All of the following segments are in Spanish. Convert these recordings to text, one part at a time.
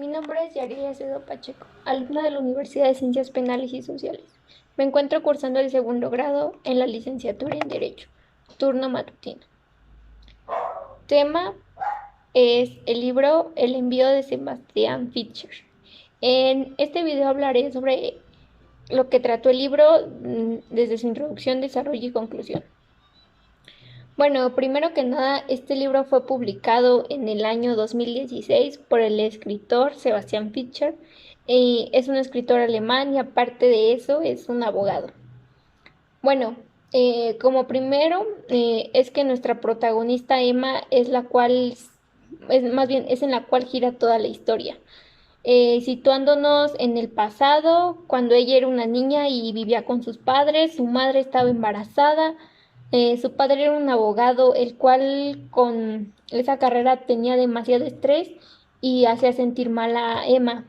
Mi nombre es Yari Acedo Pacheco, alumna de la Universidad de Ciencias Penales y Sociales. Me encuentro cursando el segundo grado en la licenciatura en Derecho, turno matutino. Tema es el libro El envío de Sebastián Fischer. En este video hablaré sobre lo que trató el libro desde su introducción, desarrollo y conclusión. Bueno, primero que nada, este libro fue publicado en el año 2016 por el escritor Sebastián Fischer. Es un escritor alemán y aparte de eso es un abogado. Bueno, como primero es que nuestra protagonista Emma es la cual, más bien es en la cual gira toda la historia. Situándonos en el pasado, cuando ella era una niña y vivía con sus padres, su madre estaba embarazada, su padre era un abogado, el cual con esa carrera tenía demasiado estrés y hacía sentir mal a Emma.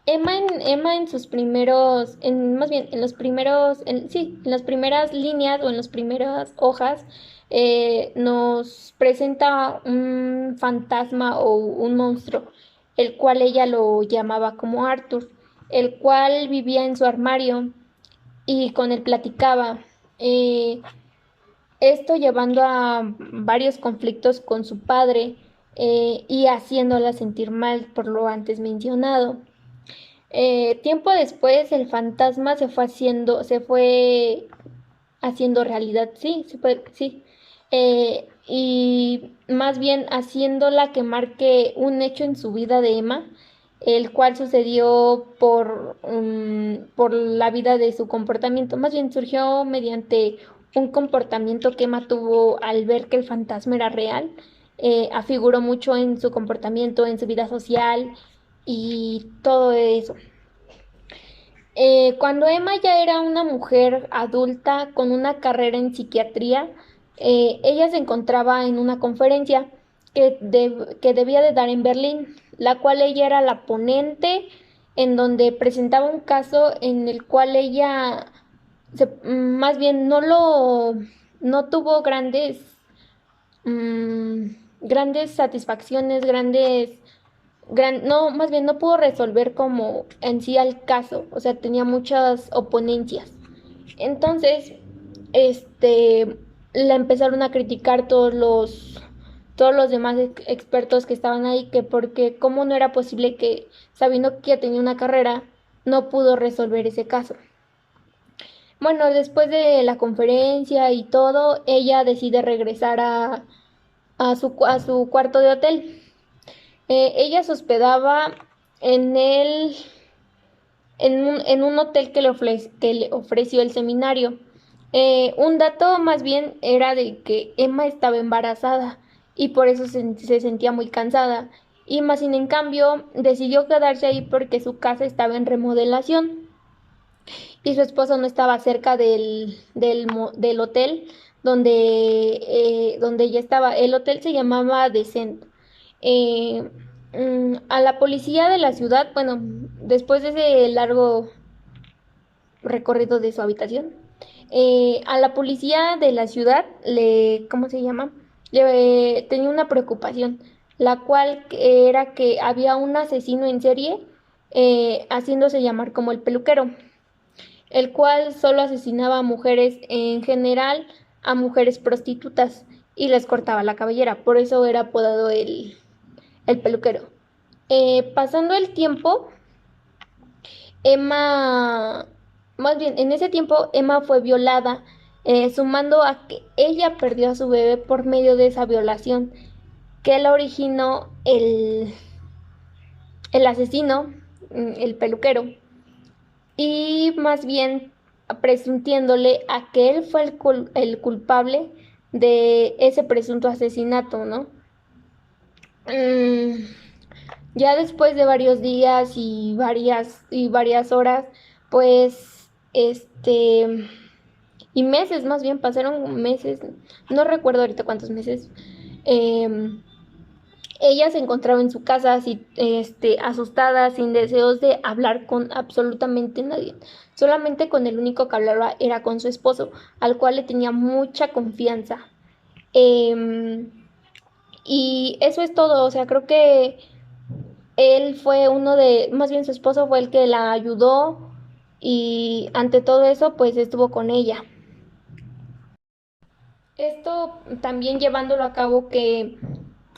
Emma en sus primeros, más bien en los primeros, sí, en las primeras líneas o en las primeras hojas, nos presenta un fantasma o un monstruo, el cual ella lo llamaba como Arthur, el cual vivía en su armario y con él platicaba. Esto llevando a varios conflictos con su padre y haciéndola sentir mal por lo antes mencionado. Tiempo después el fantasma se fue haciendo realidad, sí, sí. Y más bien haciéndola que marque un hecho en su vida de Emma, el cual sucedió por la vida de su comportamiento. Más bien surgió mediante un comportamiento que Emma tuvo al ver que el fantasma era real. Afiguró mucho en su comportamiento, en su vida social y todo eso. Cuando Emma ya era una mujer adulta con una carrera en psiquiatría, ella se encontraba en una conferencia que debía de dar en Berlín, la cual ella era la ponente, en donde presentaba un caso en el cual ella más bien no tuvo mm, grandes satisfacciones, no, más bien no pudo resolver como en sí al caso, o sea, tenía muchas oponencias. Entonces, este, la empezaron a criticar todos los demás expertos que estaban ahí, que porque cómo no era posible que, sabiendo que ya tenía una carrera, no pudo resolver ese caso. Bueno, después de la conferencia y todo, ella decide regresar a su cuarto de hotel. Ella se hospedaba en en un hotel que le ofreció el seminario. Un dato más bien era de que Emma estaba embarazada y por eso se sentía muy cansada. Y más sin en cambio decidió quedarse ahí porque su casa estaba en remodelación y su esposo no estaba cerca del hotel donde ella estaba. El hotel se llamaba Descent. Eh, a la policía de la ciudad, bueno, después de ese largo recorrido de su habitación, a la policía de la ciudad ¿cómo se llama? Tenía una preocupación, la cual era que había un asesino en serie haciéndose llamar como el peluquero, el cual solo asesinaba a mujeres en general, a mujeres prostitutas y les cortaba la cabellera, por eso era apodado el peluquero. Pasando el tiempo, Emma, más bien, en ese tiempo Emma fue violada, sumando a que ella perdió a su bebé por medio de esa violación que la originó el asesino, el peluquero, y más bien presuntiéndole a que él fue el culpable de ese presunto asesinato, ¿no? Mm, ya después de varios días y varias horas, pues, y meses más bien, pasaron meses, no recuerdo ahorita cuántos meses, eh, ella se encontraba en su casa así, asustada, sin deseos de hablar con absolutamente nadie. Solamente con el único que hablaba era con su esposo, al cual le tenía mucha confianza. Eh, y eso es todo, o sea, creo que él fue más bien su esposo fue el que la ayudó y ante todo eso pues estuvo con ella. Esto también llevándolo a cabo que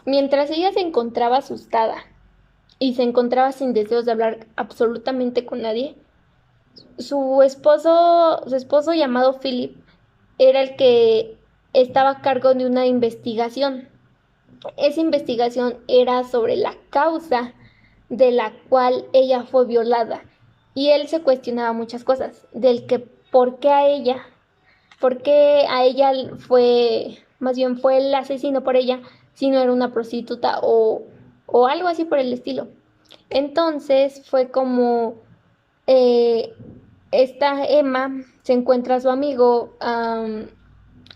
mientras ella se encontraba asustada y se encontraba sin deseos de hablar absolutamente con nadie, su esposo llamado Philip era el que estaba a cargo de una investigación. Esa investigación era sobre la causa de la cual ella fue violada y él se cuestionaba muchas cosas, del que por qué a ella fue, más bien fue el asesino por ella, si no era una prostituta o algo así por el estilo. Entonces fue como eh, esta Emma se encuentra a su amigo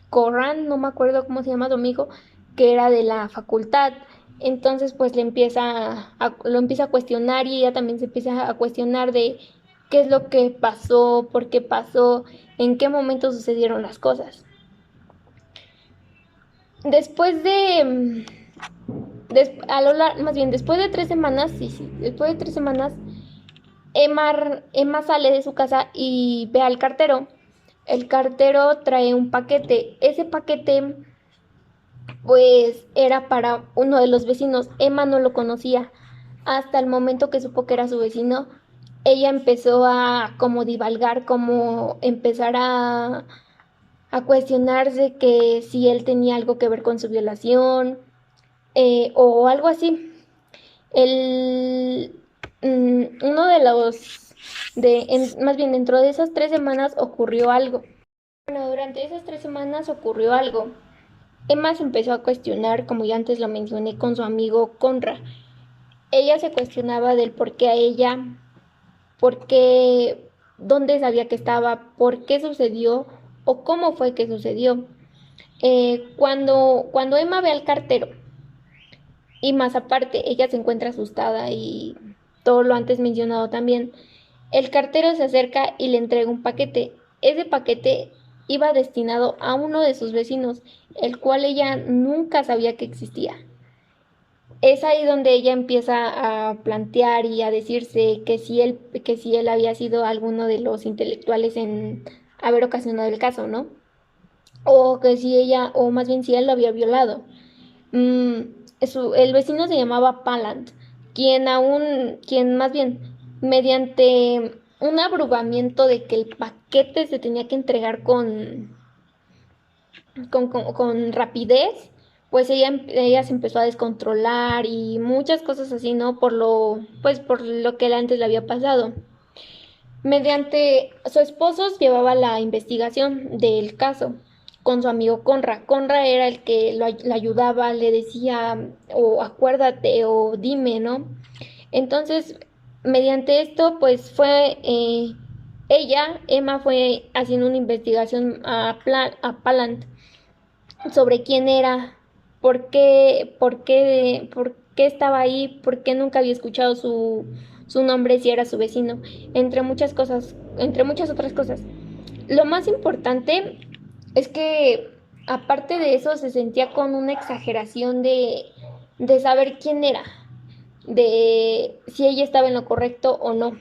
Corran, no me acuerdo cómo se llama su amigo, que era de la facultad. Entonces pues lo empieza a cuestionar y ella también se empieza a cuestionar de qué es lo que pasó, por qué pasó, en qué momento sucedieron las cosas. Después de, más bien después de 3 semanas, sí, después de 3 semanas, Emma sale de su casa y ve al cartero. El cartero trae un paquete. Ese paquete pues era para uno de los vecinos. Emma no lo conocía. Hasta el momento que supo que era su vecino, ella empezó a como divagar, como empezar a cuestionarse que si él tenía algo que ver con su violación o algo así. El, uno de los, más bien dentro de esas 3 semanas ocurrió algo. Bueno, durante esas 3 semanas ocurrió algo. Emma se empezó a cuestionar, como ya antes lo mencioné, con su amigo Conra. Ella se cuestionaba del por qué a ella, por qué, dónde sabía que estaba, por qué sucedió o cómo fue que sucedió. Cuando Emma ve al cartero, y más aparte, ella se encuentra asustada y todo lo antes mencionado también, el cartero se acerca y le entrega un paquete. Ese paquete iba destinado a uno de sus vecinos, el cual ella nunca sabía que existía. Es ahí donde ella empieza a plantear y a decirse que si él había sido alguno de los intelectuales en haber ocasionado el caso, ¿no? O que si ella, o más bien si él lo había violado. Mm, el vecino se llamaba Palant, quien más bien, mediante un abrumamiento de que el paquete se tenía que entregar con rapidez, pues ella se empezó a descontrolar y muchas cosas así, ¿no? Pues por lo que antes le había pasado. Mediante su esposo llevaba la investigación del caso con su amigo Conra. Conra era el que le ayudaba, le decía, o acuérdate, o dime, ¿no? Entonces, mediante esto, pues Emma fue haciendo una investigación a Palant sobre quién era, por qué estaba ahí, por qué nunca había escuchado su nombre si era su vecino, entre muchas cosas, entre muchas otras cosas. Lo más importante es que aparte de eso se sentía con una exageración de saber quién era, de si ella estaba en lo correcto o no.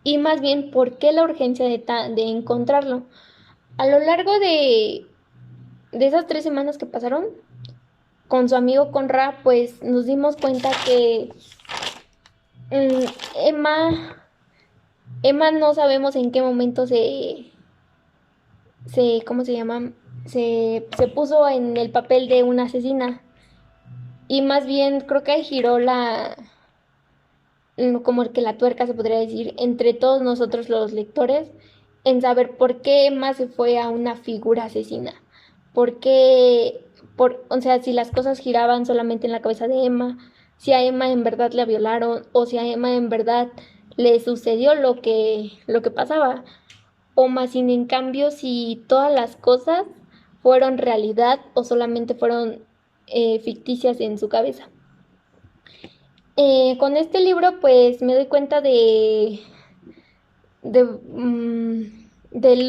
Y más bien, ¿por qué la urgencia de encontrarlo? A lo largo de esas 3 semanas que pasaron, con su amigo Conra, pues nos dimos cuenta que mm, Emma, Emma no sabemos en qué momento ¿cómo se llama? Se puso en el papel de una asesina. Y más bien creo que giró como que la tuerca se podría decir, entre todos nosotros los lectores, en saber por qué Emma se fue a una figura asesina. Por qué, o sea, si las cosas giraban solamente en la cabeza de Emma, si a Emma en verdad la violaron, o si a Emma en verdad le sucedió lo que pasaba, o más sin en cambio si todas las cosas fueron realidad o solamente fueron ficticias en su cabeza. Con este libro pues me doy cuenta del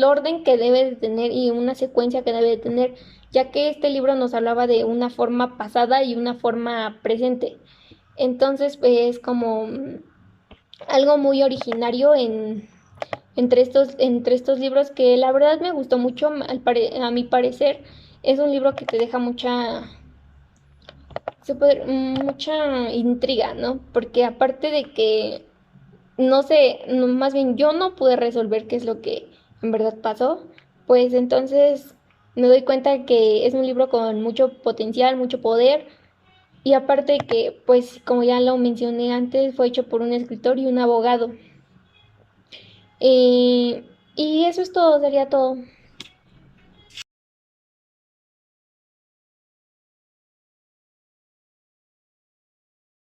orden que debe de tener y una secuencia que debe de tener, ya que este libro nos hablaba de una forma pasada y una forma presente. Entonces, pues como algo muy originario entre estos libros que la verdad me gustó mucho, a mi parecer. Es un libro que te deja mucha intriga, ¿no? Porque aparte de que, no sé, más bien yo no pude resolver qué es lo que en verdad pasó, pues entonces me doy cuenta que es un libro con mucho potencial, mucho poder, y aparte de que, pues como ya lo mencioné antes, fue hecho por un escritor y un abogado. Y eso es todo, sería todo.